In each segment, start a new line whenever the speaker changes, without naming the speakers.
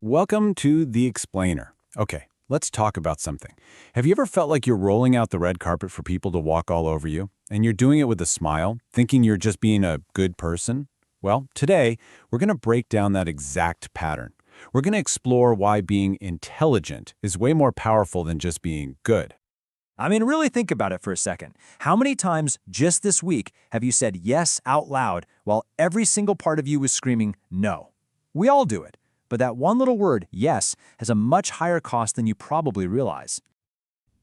Welcome to The Explainer. Okay, let's talk about something. Have you ever felt like you're rolling out the red carpet for people to walk all over you, and you're doing it with a smile, thinking you're just being a good person? Well, today, we're going to break down that exact pattern. We're going to explore why being intelligent is way more powerful than just being good.
I mean, really think about it for a second. How many times just this week have you said yes out loud while every single part of you was screaming no? We all do it. But that one little word, yes, has a much higher cost than you probably realize.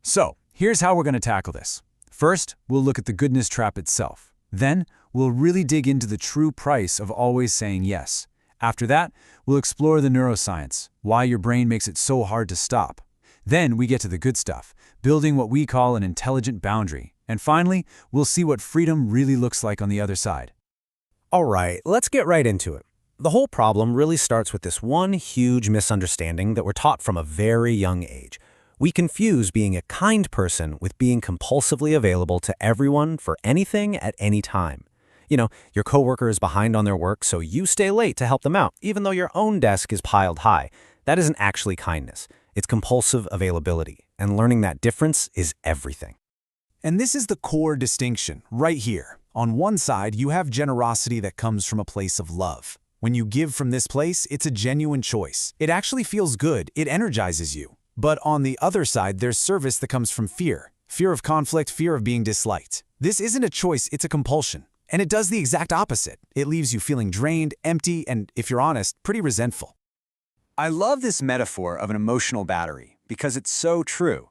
So, here's how we're going to tackle this. First, we'll look at the goodness trap itself. Then, we'll really dig into the true price of always saying yes. After that, we'll explore the neuroscience, why your brain makes it so hard to stop. Then we get to the good stuff, building what we call an intelligent boundary. And finally, we'll see what freedom really looks like on the other side.
All right, let's get right into it. The whole problem really starts with this one huge misunderstanding that we're taught from a very young age. We confuse being a kind person with being compulsively available to everyone for anything at any time. You know, your coworker is behind on their work, so you stay late to help them out, even though your own desk is piled high. That isn't actually kindness. It's compulsive availability, and learning that difference is everything.
And this is the core distinction, right here. On one side, you have generosity that comes from a place of love. When you give from this place, it's a genuine choice. It actually feels good, it energizes you. But on the other side, there's service that comes from fear. Fear of conflict, fear of being disliked. This isn't a choice, it's a compulsion. And it does the exact opposite. It leaves you feeling drained, empty, and, if you're honest, pretty resentful.
I love this metaphor of an emotional battery because it's so true.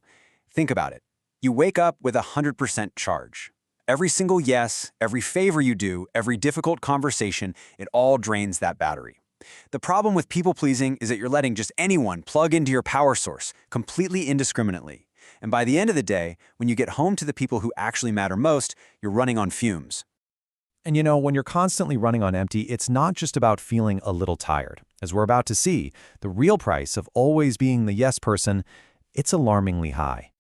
Think about it. You wake up with 100% charge. Every single yes, every favor you do, every difficult conversation, it all drains that battery. The problem with people-pleasing is that you're letting just anyone plug into your power source, completely indiscriminately. And by the end of the day, when you get home to the people who actually matter most, you're running on fumes.
And you know, when you're constantly running on empty, it's not just about feeling a little tired. As we're about to see, the real price of always being the yes person, it's alarmingly high.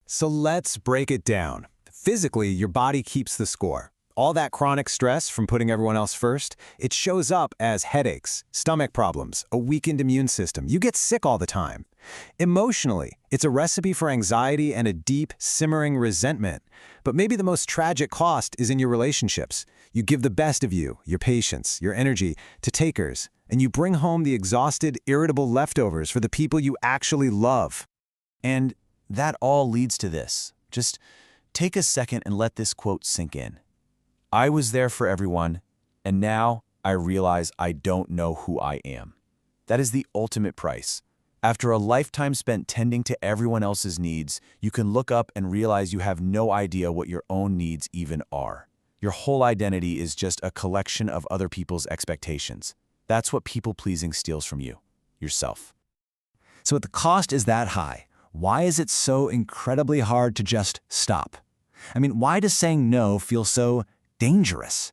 So let's break it down. Physically, your body keeps the score. All that chronic stress from putting everyone else first, it shows up as headaches, stomach problems, a weakened immune system. You get sick all the time. Emotionally, it's a recipe for anxiety and a deep, simmering resentment. But maybe the most tragic cost is in your relationships. You give the best of you, your patience, your energy, to takers, and you bring home the exhausted, irritable leftovers for the people you actually love. And that all leads to this. Just take a second and let this quote sink in. I was there for everyone, and now I realize I don't know who I am. That is the ultimate price. After a lifetime spent tending to everyone else's needs, you can look up and realize you have no idea what your own needs even are. Your whole identity is just a collection of other people's expectations. That's what people-pleasing steals from you, yourself. So if the cost is that high, why is it so incredibly hard to just stop? I mean, why does saying no feel so dangerous?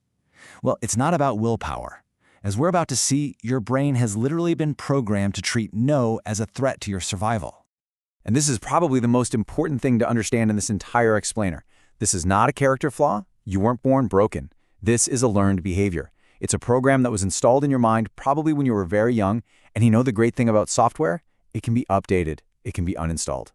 Well, it's not about willpower. As we're about to see, your brain has literally been programmed to treat no as a threat to your survival.
And this is probably the most important thing to understand in this entire explainer. This is not a character flaw. You weren't born broken. This is a learned behavior. It's a program that was installed in your mind probably when you were very young. And you know the great thing about software? It can be updated. It can be uninstalled.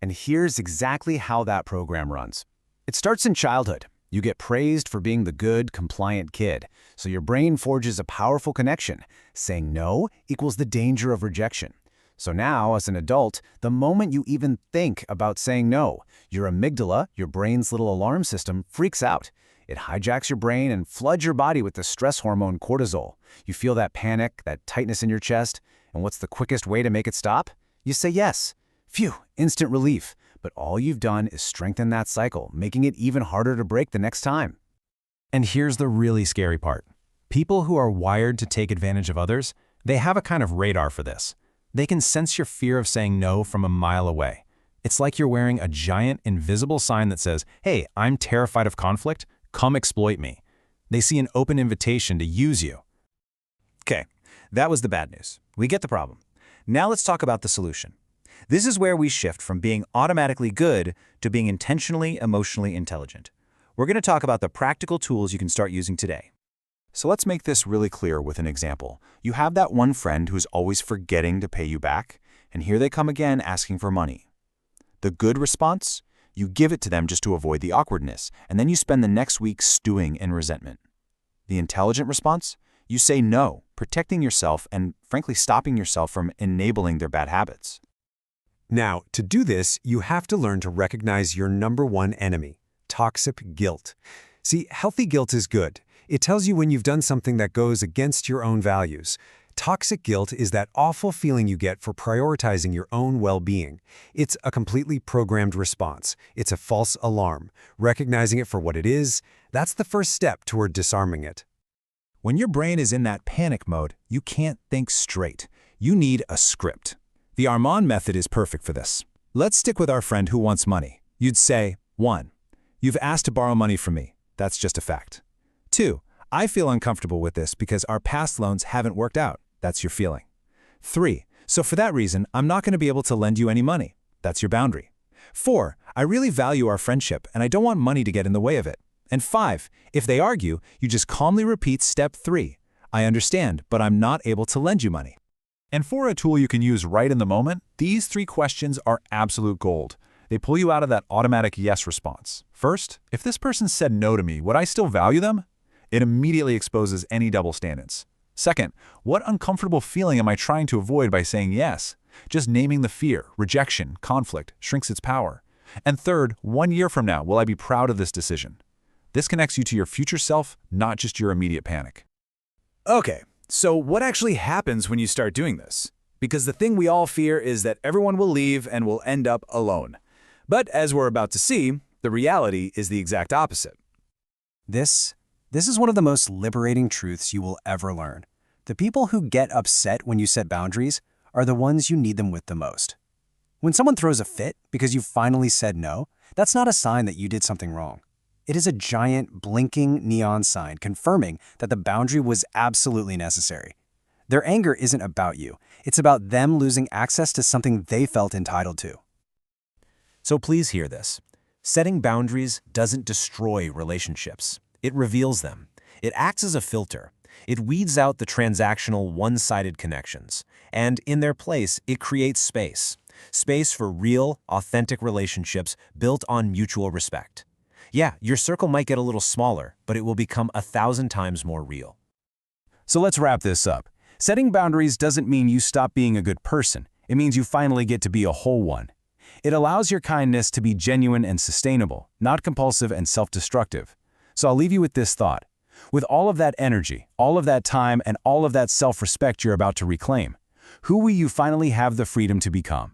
And here's exactly how that program runs. It starts in childhood. You get praised for being the good, compliant kid. So your brain forges a powerful connection. Saying no equals the danger of rejection. So now, as an adult, the moment you even think about saying no, your amygdala, your brain's little alarm system, freaks out. It hijacks your brain and floods your body with the stress hormone cortisol. You feel that panic, that tightness in your chest. And what's the quickest way to make it stop? You say yes. Phew, instant relief. But all you've done is strengthen that cycle, making it even harder to break the next time.
And here's the really scary part. People who are wired to take advantage of others, they have a kind of radar for this. They can sense your fear of saying no from a mile away. It's like you're wearing a giant, invisible sign that says, hey, I'm terrified of conflict, come exploit me. They see an open invitation to use you.
Okay, that was the bad news. We get the problem. Now let's talk about the solution.
This is where we shift from being automatically good to being intentionally emotionally intelligent. We're going to talk about the practical tools you can start using today.
So let's make this really clear with an example. You have that one friend who's always forgetting to pay you back, and here they come again asking for money. The good response? You give it to them just to avoid the awkwardness, and then you spend the next week stewing in resentment. The intelligent response? You say no, protecting yourself and, frankly, stopping yourself from enabling their bad habits.
Now, to do this, you have to learn to recognize your number one enemy, toxic guilt. See, healthy guilt is good. It tells you when you've done something that goes against your own values. Toxic guilt is that awful feeling you get for prioritizing your own well-being. It's a completely programmed response. It's a false alarm. Recognizing it for what it is, that's the first step toward disarming it.
When your brain is in that panic mode, you can't think straight. You need a script. The Armand method is perfect for this. Let's stick with our friend who wants money. You'd say, 1. You've asked to borrow money from me. That's just a fact. 2. I feel uncomfortable with this because our past loans haven't worked out. That's your feeling. 3. So for that reason, I'm not going to be able to lend you any money. That's your boundary. 4. I really value our friendship and I don't want money to get in the way of it. And 5. If they argue, you just calmly repeat step 3. I understand, but I'm not able to lend you money. And for a tool you can use right in the moment, these 3 questions are absolute gold. They pull you out of that automatic yes response. First, if this person said no to me, would I still value them? It immediately exposes any double standards. Second, what uncomfortable feeling am I trying to avoid by saying yes? Just naming the fear, rejection, conflict shrinks its power. And third, 1 year from now, will I be proud of this decision? This connects you to your future self, not just your immediate panic.
Okay, so what actually happens when you start doing this? Because the thing we all fear is that everyone will leave and will end up alone. But as we're about to see, the reality is the exact opposite.
This is one of the most liberating truths you will ever learn. The people who get upset when you set boundaries are the ones you need them with the most. When someone throws a fit because you finally said no, that's not a sign that you did something wrong. It is a giant, blinking neon sign confirming that the boundary was absolutely necessary. Their anger isn't about you. It's about them losing access to something they felt entitled to.
So please hear this. Setting boundaries doesn't destroy relationships. It reveals them. It acts as a filter. It weeds out the transactional, one-sided connections. And in their place, it creates space. Space for real, authentic relationships built on mutual respect. Yeah, your circle might get a little smaller, but it will become 1,000 times more real.
So let's wrap this up. Setting boundaries doesn't mean you stop being a good person. It means you finally get to be a whole one. It allows your kindness to be genuine and sustainable, not compulsive and self-destructive. So I'll leave you with this thought. With all of that energy, all of that time, and all of that self-respect you're about to reclaim, who will you finally have the freedom to become?